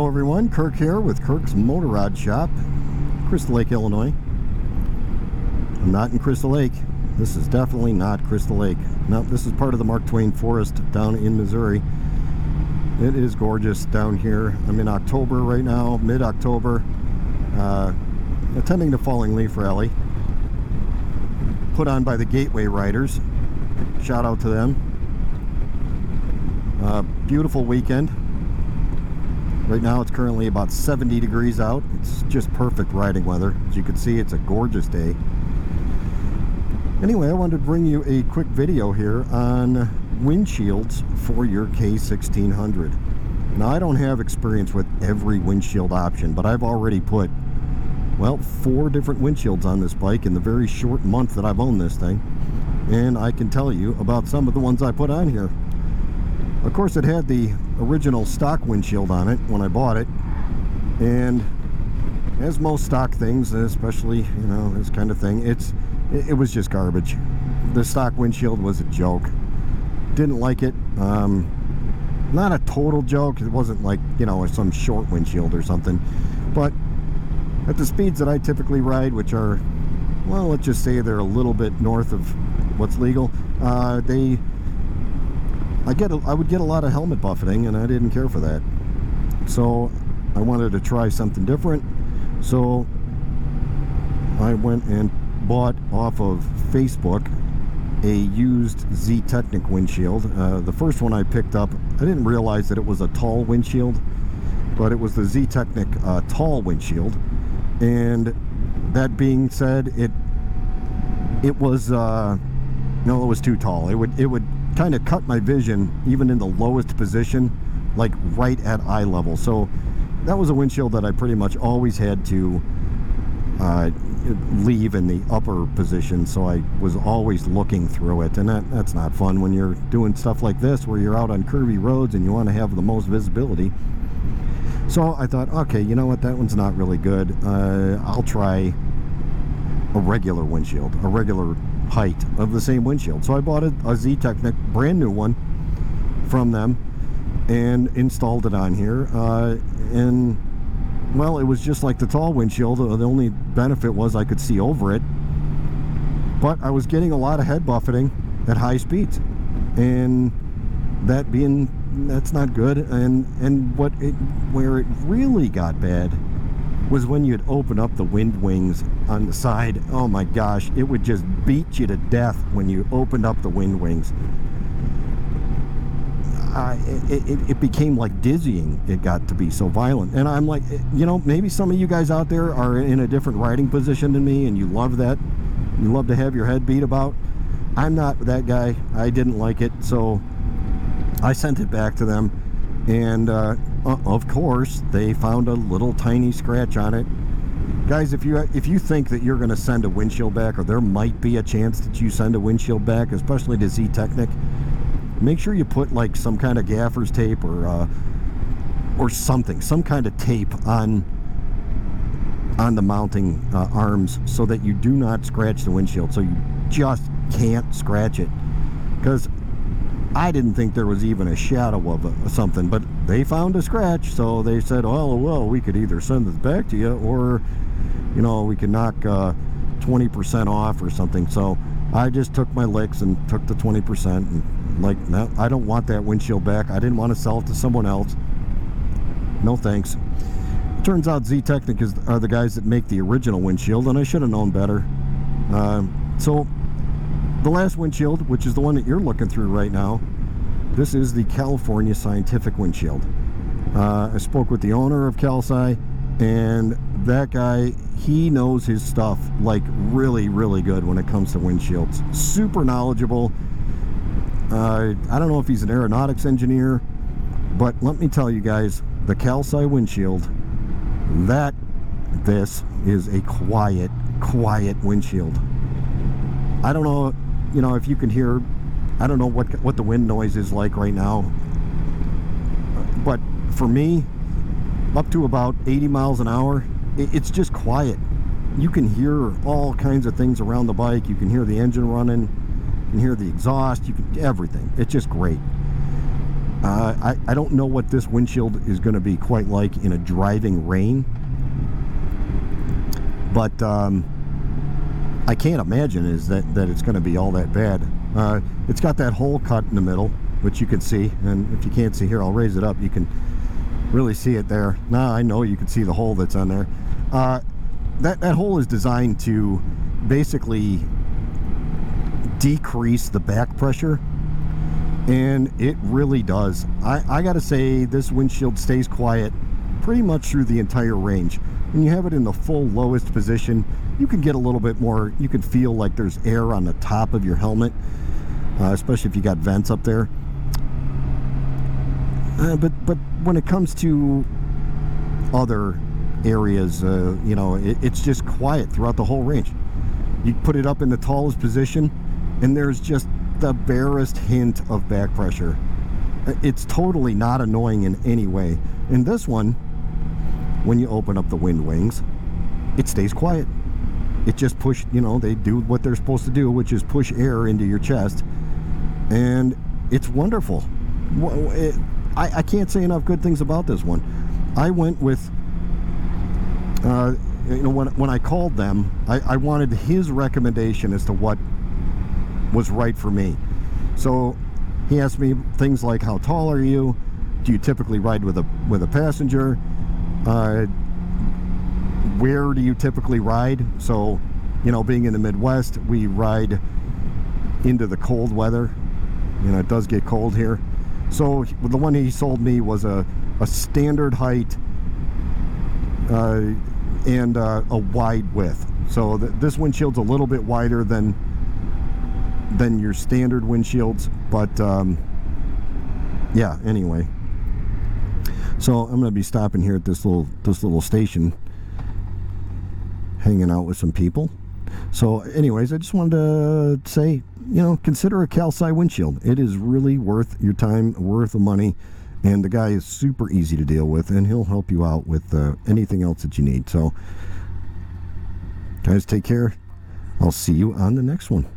everyone, Kirk here with Kirk's Motorrad Shop, Crystal Lake, Illinois. I'm not in Crystal Lake. This is definitely not Crystal Lake. No, this is part of the Mark Twain Forest down in Missouri. It is gorgeous down here. I'm in October right now, mid-October, attending the Falling Leaf Rally, put on by the Gateway Riders. Shout out to them. Beautiful weekend. Right now it's currently about 70 degrees out. It's just perfect riding weather. As you can see, it's a gorgeous day. Anyway, I wanted to bring you a quick video here on windshields for your K1600. Now, I don't have experience with every windshield option, but I've already put, well, 4 different windshields on this bike in the very short month that I've owned this thing. And I can tell you about some of the ones I put on here. Of course, it had the original stock windshield on it when I bought it, and as most stock things, especially, you know, this kind of thing, it was just garbage. The stock windshield was a joke. Didn't like it. Not a total joke. It wasn't like, you know, some short windshield or something, but at the speeds that I typically ride, which are, well, let's just say they're a little bit north of what's legal, I would get a lot of helmet buffeting, and I didn't care for that. So I wanted to try something different. So I went and bought off of Facebook a used Z-Technic windshield. The first one I picked up, I didn't realize that it was a tall windshield, but it was the Z-Technic tall windshield. And that being said, it was no, it was too tall. It would kind of cut my vision even in the lowest position, like right at eye level. So that was a windshield that I pretty much always had to leave in the upper position, so I was always looking through it, and that's not fun when you're doing stuff like this where you're out on curvy roads and you want to have the most visibility. So I thought, okay, you know what, that one's not really good. I'll try a regular windshield, a regular height of the same windshield. So I bought a Z-Technic brand new one from them and installed it on here, and well, it was just like the tall windshield. The only benefit was I could see over it, but I was getting a lot of head buffeting at high speeds, and that's not good. And where it really got bad was when you'd open up the wind wings on the side. Oh my gosh, it would just beat you to death when you opened up the wind wings. It became like dizzying. It got to be so violent, and I'm like, you know, maybe some of you guys out there are in a different riding position than me, and you love that. You love to have your head beat about. I'm not that guy. I didn't like it, so I sent it back to them, and of course they found a little tiny scratch on it. Guys, if you think that you're going to send a windshield back, or there might be a chance that you send a windshield back, especially to Z-Technic, make sure you put like some kind of gaffer's tape or something, some kind of tape on the mounting arms, so that you do not scratch the windshield, so you just can't scratch it. Because I didn't think there was even a shadow of something, but they found a scratch, so they said, oh, well, we could either send this back to you, or, you know, we could knock 20% off or something. So I just took my licks and took the 20%, and like, no, I don't want that windshield back. I didn't want to sell it to someone else. No thanks. Turns out Z-Technic are the guys that make the original windshield, and I should have known better. So the last windshield, which is the one that you're looking through right now, this is the California Scientific windshield. I spoke with the owner of CalSci, and that guy, he knows his stuff like really, really good when it comes to windshields. Super knowledgeable. I don't know if he's an aeronautics engineer, but let me tell you guys, the CalSci windshield, this is a quiet windshield. I don't know, you know, if you can hear, I don't know what the wind noise is like right now, but for me, up to about 80 miles an hour, it's just quiet. You can hear all kinds of things around the bike. You can hear the engine running, you can hear the exhaust, you can everything. It's just great. I don't know what this windshield is going to be quite like in a driving rain, but I can't imagine that it's going to be all that bad. It's got that hole cut in the middle, which you can see, and if you can't see here, I'll raise it up. You can really see it there. Now I know you can see the hole that's on there. That hole is designed to basically decrease the back pressure, and it really does. I gotta say, this windshield stays quiet pretty much through the entire range. When you have it in the full lowest position, you can get a little bit more, you can feel like there's air on the top of your helmet, especially if you got vents up there. But when it comes to other areas, you know, it's just quiet throughout the whole range. You put it up in the tallest position, and there's just the barest hint of back pressure. It's totally not annoying in any way. In this one, when you open up the wind wings, it stays quiet. It just push, you know, they do what they're supposed to do, which is push air into your chest, and it's wonderful. I can't say enough good things about this one. I went with, you know, when I called them, I wanted his recommendation as to what was right for me. So he asked me things like, how tall are you? Do you typically ride with a passenger? Where do you typically ride? So, you know, being in the Midwest, we ride into the cold weather. You know, it does get cold here. So the one he sold me was a standard height and a wide width. So this windshield's a little bit wider than your standard windshields, but yeah, anyway. So I'm going to be stopping here at this little station, hanging out with some people. So anyways, I just wanted to say, you know, consider a Calci windshield. It is really worth your time, worth the money, and the guy is super easy to deal with, and he'll help you out with anything else that you need. So guys, take care. I'll see you on the next one.